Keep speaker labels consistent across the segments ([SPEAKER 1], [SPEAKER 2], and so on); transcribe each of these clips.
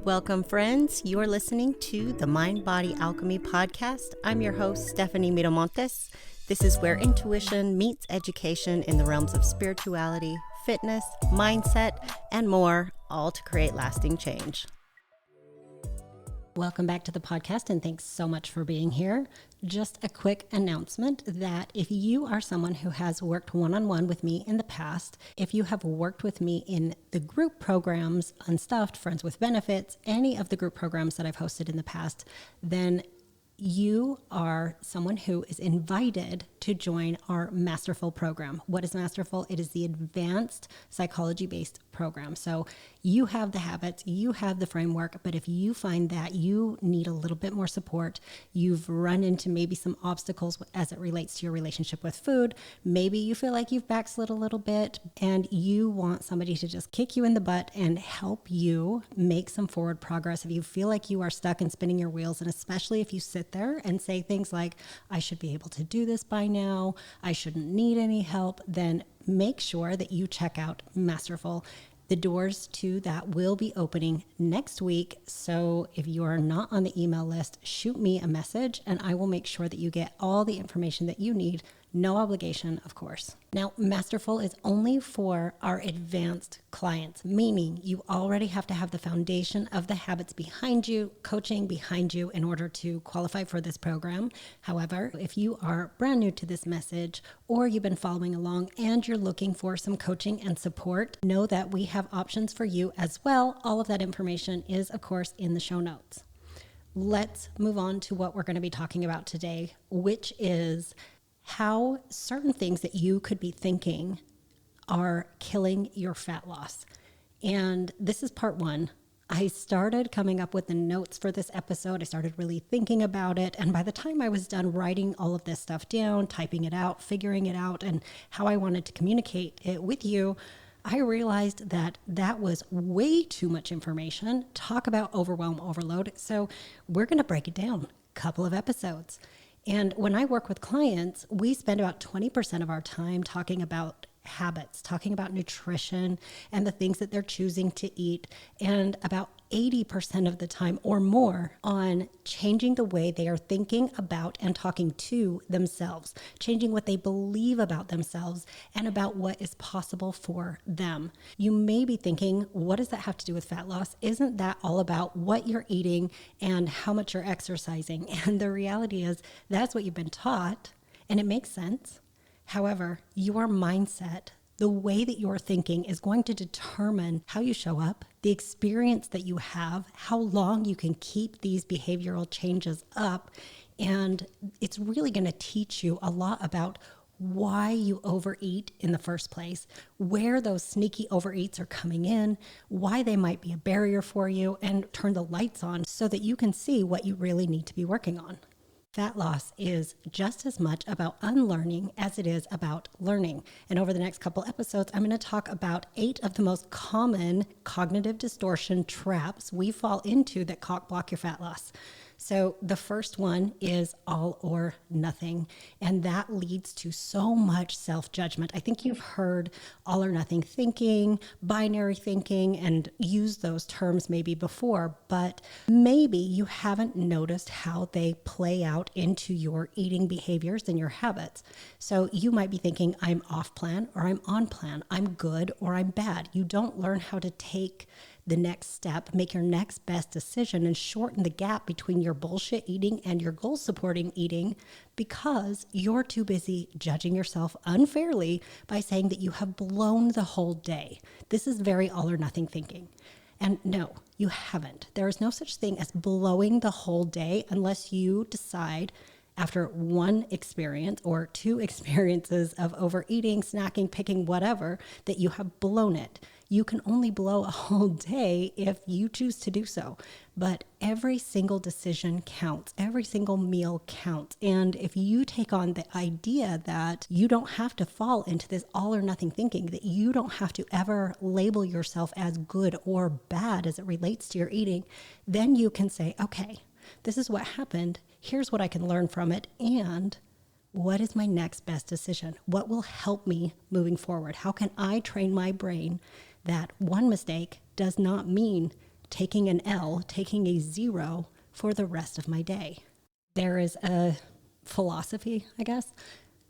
[SPEAKER 1] Welcome, friends. You are listening to the Mind Body Alchemy podcast. I'm your host, Stephanie Miramontes. This is where intuition meets education in the realms of spirituality, fitness, mindset, and more, all to create lasting change. Welcome back to the podcast, and thanks so much for being here. Just a quick announcement that if you are someone who has worked one-on-one with me in the past, if you have worked with me in the group programs, Unstuffed, Friends with Benefits, any of the group programs that I've hosted in the past, then you are someone who is invited to join our Masterful program. What is Masterful? It is the advanced psychology-based program. So you have the habits, you have the framework, but if you find that you need a little bit more support, you've run into maybe some obstacles as it relates to your relationship with food, maybe you feel like you've backslid a little bit and you want somebody to just kick you in the butt and help you make some forward progress. If you feel like you are stuck and spinning your wheels, and especially if you sit there and say things like, I should be able to do this by now, I shouldn't need any help, then make sure that you check out Masterful. The doors to that will be opening next week. So if you are not on the email list, shoot me a message and I will make sure that you get all the information that you need. No obligation, of course. Now, Masterful is only for our advanced clients, meaning you already have to have the foundation of the habits behind you, coaching behind you in order to qualify for this program. However, if you are brand new to this message or you've been following along and you're looking for some coaching and support, know that we have options for you as well. All of that information is, of course, in the show notes. Let's move on to what we're going to be talking about today, which is how certain things that you could be thinking are killing your fat loss. And this is part one. I started coming up with the notes for this episode. I started really thinking about it. And by the time I was done writing all of this stuff down, typing it out, figuring it out, and how I wanted to communicate it with you, I realized that that was way too much information. Talk about overwhelm, overload. So we're going to break it down, a couple of episodes. And when I work with clients, we spend about 20% of our time talking about habits, talking about nutrition and the things that they're choosing to eat, and about 80% of the time or more on changing the way they are thinking about and talking to themselves, changing what they believe about themselves and about what is possible for them. You may be thinking, what does that have to do with fat loss? Isn't that all about what you're eating and how much you're exercising? And the reality is that's what you've been taught, and it makes sense. However, your mindset, the way that you're thinking is going to determine how you show up, the experience that you have, how long you can keep these behavioral changes up. And it's really going to teach you a lot about why you overeat in the first place, where those sneaky overeats are coming in, why they might be a barrier for you, and turn the lights on so that you can see what you really need to be working on. Fat loss is just as much about unlearning as it is about learning. And over the next couple episodes, I'm going to talk about 8 of the most common cognitive distortion traps we fall into that block your fat loss. So the first one is all or nothing, and that leads to so much self-judgment. I think you've heard all or nothing thinking, binary thinking, and used those terms maybe before, but maybe you haven't noticed how they play out into your eating behaviors and your habits. So you might be thinking, I'm off plan or I'm on plan, I'm good or I'm bad. You don't learn how to take the next step, make your next best decision, and shorten the gap between your bullshit eating and your goal supporting eating because you're too busy judging yourself unfairly by saying that you have blown the whole day. This is very all or nothing thinking. And no, you haven't. There is no such thing as blowing the whole day unless you decide after one experience or 2 experiences of overeating, snacking, picking, whatever, that you have blown it. You can only blow a whole day if you choose to do so. But every single decision counts. Every single meal counts. And if you take on the idea that you don't have to fall into this all or nothing thinking, that you don't have to ever label yourself as good or bad as it relates to your eating, then you can say, okay, this is what happened. Here's what I can learn from it. And what is my next best decision? What will help me moving forward? How can I train my brain that one mistake does not mean taking an L, taking a 0 for the rest of my day. There is a philosophy, I guess,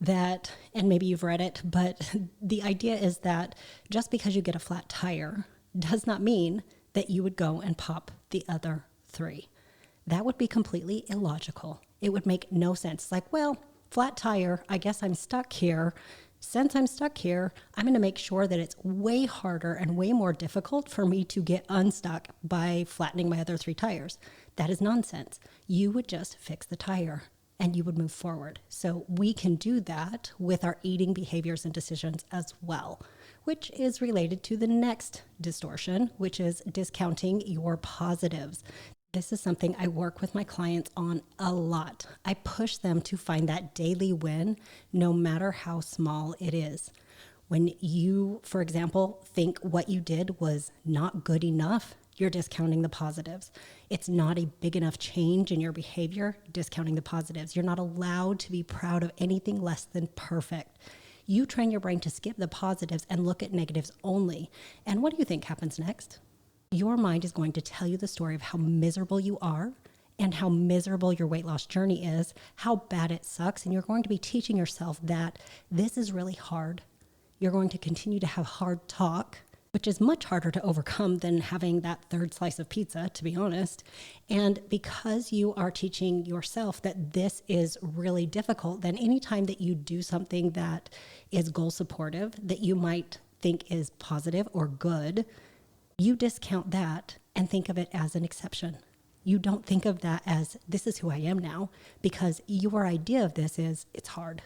[SPEAKER 1] that, and maybe you've read it, but the idea is that just because you get a flat tire does not mean that you would go and pop the other 3. That would be completely illogical. It would make no sense. It's like, well, flat tire, I guess I'm stuck here. Since I'm stuck here, I'm going to make sure that it's way harder and way more difficult for me to get unstuck by flattening my other 3 tires. That is nonsense. You would just fix the tire and you would move forward. So we can do that with our eating behaviors and decisions as well, which is related to the next distortion, which is discounting your positives. This is something I work with my clients on a lot. I push them to find that daily win, no matter how small it is. When you, for example, think what you did was not good enough, you're discounting the positives. It's not a big enough change in your behavior, discounting the positives. You're not allowed to be proud of anything less than perfect. You train your brain to skip the positives and look at negatives only. And what do you think happens next? Your mind is going to tell you the story of how miserable you are and how miserable your weight loss journey is, how bad it sucks. And you're going to be teaching yourself that this is really hard. You're going to continue to have hard talk, which is much harder to overcome than having that 3rd slice of pizza, to be honest. And because you are teaching yourself that this is really difficult, then anytime that you do something that is goal supportive, that you might think is positive or good, you discount that and think of it as an exception. You don't think of that as, this is who I am now, because your idea of this is, it's hard.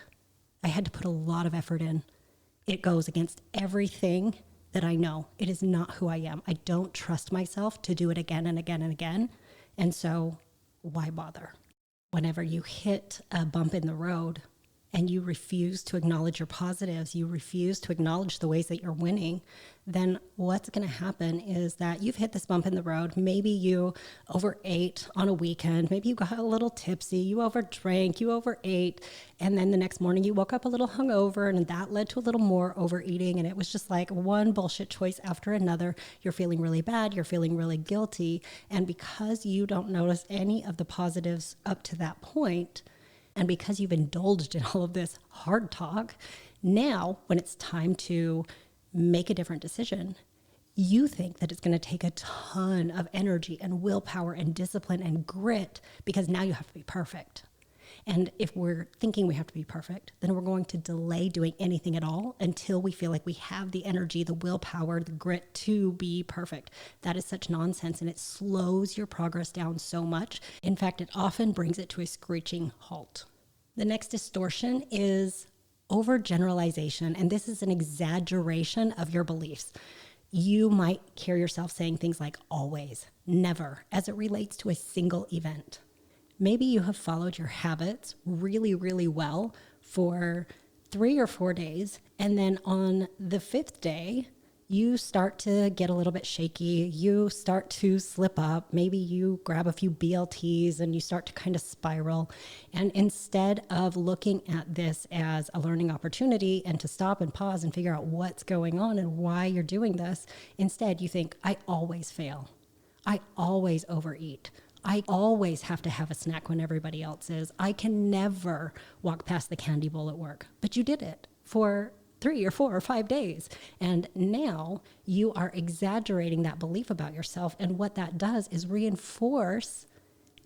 [SPEAKER 1] I had to put a lot of effort in. It goes against everything that I know. It is not who I am. I don't trust myself to do it again and again and again. And so why bother? Whenever you hit a bump in the road and you refuse to acknowledge your positives, you refuse to acknowledge the ways that you're winning, then what's going to happen is that you've hit this bump in the road. Maybe you overate on a weekend. Maybe you got a little tipsy. You overdrank. You overate. And then the next morning you woke up a little hungover, and that led to a little more overeating. And it was just like one bullshit choice after another. You're feeling really bad. You're feeling really guilty. And because you don't notice any of the positives up to that point, and because you've indulged in all of this hard talk, now when it's time to make a different decision, you think that it's going to take a ton of energy and willpower and discipline and grit because now you have to be perfect. And if we're thinking we have to be perfect, then we're going to delay doing anything at all until we feel like we have the energy, the willpower, the grit to be perfect. That is such nonsense, and it slows your progress down so much. In fact, it often brings it to a screeching halt. The next distortion is overgeneralization, and this is an exaggeration of your beliefs. You might hear yourself saying things like always, never, as it relates to a single event. Maybe you have followed your habits really, really well for 3 or 4 days, and then on the 5th day, you start to get a little bit shaky. You start to slip up. Maybe you grab a few BLTs and you start to kind of spiral. And instead of looking at this as a learning opportunity and to stop and pause and figure out what's going on and why you're doing this, instead you think, I always fail. I always overeat. I always have to have a snack when everybody else is. I can never walk past the candy bowl at work. But you did it for 3 or 4 or 5 days. And now you are exaggerating that belief about yourself. And what that does is reinforce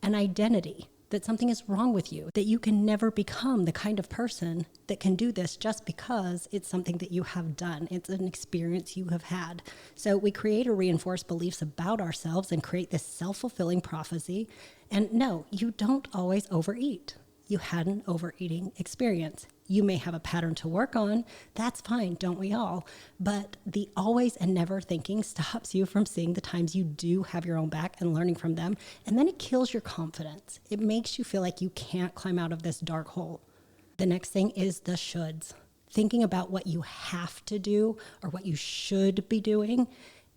[SPEAKER 1] an identity that something is wrong with you, that you can never become the kind of person that can do this just because it's something that you have done. It's an experience you have had. So we create or reinforce beliefs about ourselves and create this self-fulfilling prophecy. And no, you don't always overeat. You had an overeating experience. You may have a pattern to work on. That's fine, don't we all? But the always and never thinking stops you from seeing the times you do have your own back and learning from them. And then it kills your confidence. It makes you feel like you can't climb out of this dark hole. The next thing is the shoulds. Thinking about what you have to do or what you should be doing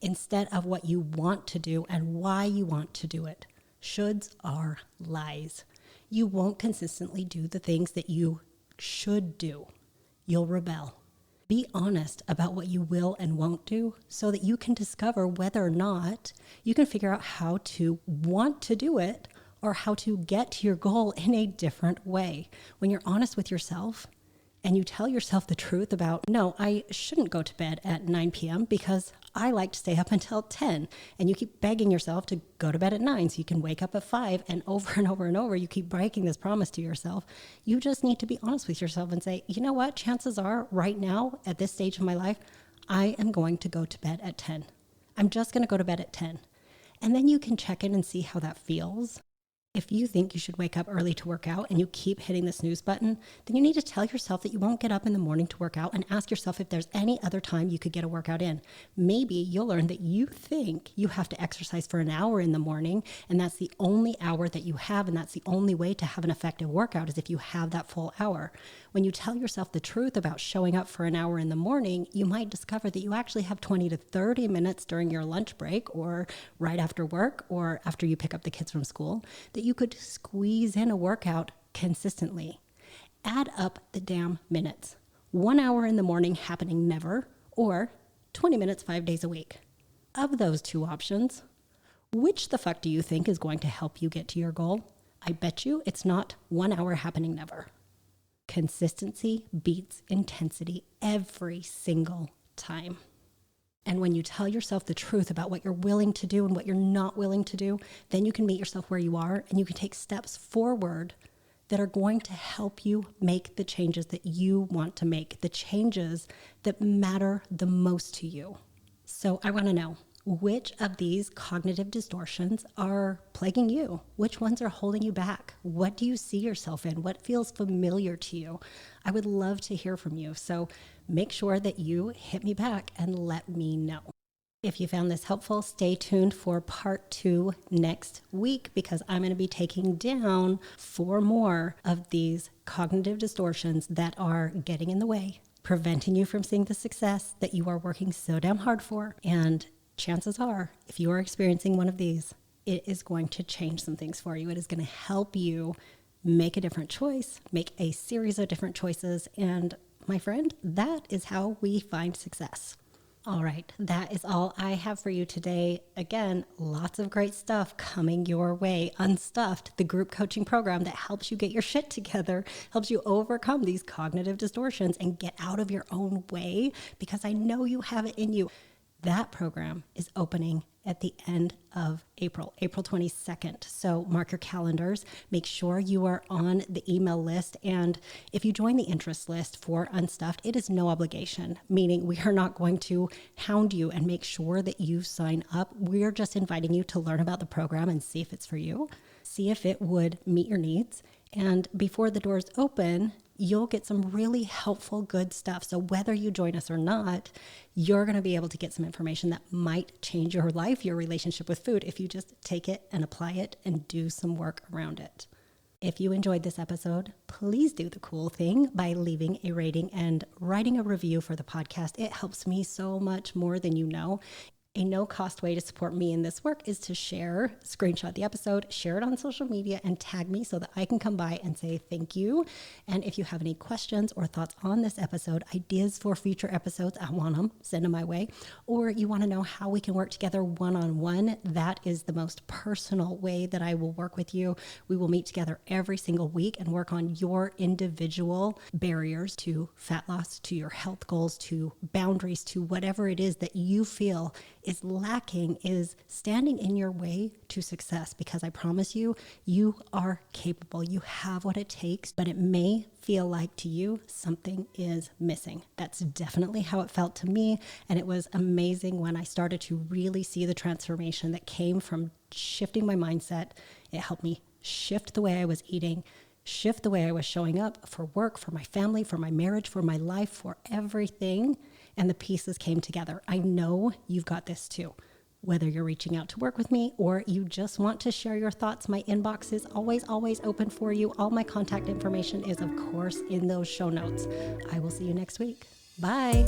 [SPEAKER 1] instead of what you want to do and why you want to do it. Shoulds are lies. You won't consistently do the things that you should do. You'll rebel. Be honest about what you will and won't do so that you can discover whether or not you can figure out how to want to do it or how to get to your goal in a different way. When you're honest with yourself and you tell yourself the truth about, no, I shouldn't go to bed at 9 p.m. because I like to stay up until 10. And you keep begging yourself to go to bed at 9 so you can wake up at 5. And over, you keep breaking this promise to yourself. You just need to be honest with yourself and say, you know what? Chances are right now at this stage of my life, I am going to go to bed at 10. I'm just going to go to bed at 10. And then you can check in and see how that feels. If you think you should wake up early to work out and you keep hitting the snooze button, then you need to tell yourself that you won't get up in the morning to work out and ask yourself if there's any other time you could get a workout in. Maybe you'll learn that you think you have to exercise for an hour in the morning and that's the only hour that you have, and that's the only way to have an effective workout is if you have that full hour. When you tell yourself the truth about showing up for an hour in the morning, you might discover that you actually have 20 to 30 minutes during your lunch break or right after work or after you pick up the kids from school that you could squeeze in a workout consistently. Add up the damn minutes. 1 hour in the morning happening never, or 20 minutes 5 days a week. Of those two options, which the fuck do you think is going to help you get to your goal? I bet you it's not 1 hour happening never. Consistency beats intensity every single time. And when you tell yourself the truth about what you're willing to do and what you're not willing to do, then you can meet yourself where you are and you can take steps forward that are going to help you make the changes that you want to make, the changes that matter the most to you. So I want to know, which of these cognitive distortions are plaguing you? Which ones are holding you back? What do you see yourself in? What feels familiar to you? I would love to hear from you. So make sure that you hit me back and let me know. If you found this helpful, stay tuned for part 2 next week because I'm going to be taking down 4 more of these cognitive distortions that are getting in the way, preventing you from seeing the success that you are working so damn hard for. And chances are, if you are experiencing one of these, it is going to change some things for you. It is going to help you make a different choice, make a series of different choices. And my friend, that is how we find success. All right, that is all I have for you today. Again, lots of great stuff coming your way. Unstuffed, the group coaching program that helps you get your shit together, helps you overcome these cognitive distortions and get out of your own way because I know you have it in you. That program is opening at the end of April 22nd. So mark your calendars. Make sure you are on the email list. And if you join the interest list for Unstuffed, it is no obligation, meaning we are not going to hound you and make sure that you sign up. We're just inviting you to learn about the program and see if it's for you, see if it would meet your needs. And before the doors open, you'll get some really helpful, good stuff. So whether you join us or not, you're going to be able to get some information that might change your life, your relationship with food, if you just take it and apply it and do some work around it. If you enjoyed this episode, please do the cool thing by leaving a rating and writing a review for the podcast. It helps me so much more than you know. A no-cost way to support me in this work is to screenshot the episode, share it on social media, and tag me so that I can come by and say thank you. And if you have any questions or thoughts on this episode, ideas for future episodes, I want them, send them my way. Or you want to know how we can work together one-on-one, that is the most personal way that I will work with you. We will meet together every single week and work on your individual barriers to fat loss, to your health goals, to boundaries, to whatever it is that you feel is lacking, is standing in your way to success, because I promise you, you are capable. You have what it takes, but it may feel like to you something is missing. That's definitely how it felt to me. And it was amazing when I started to really see the transformation that came from shifting my mindset. It helped me shift the way I was eating, shift the way I was showing up for work, for my family, for my marriage, for my life, for everything. And the pieces came together. I know you've got this too. Whether you're reaching out to work with me or you just want to share your thoughts, my inbox is always open for you. All my contact information is, of course, in those show notes. I will see you next week. Bye.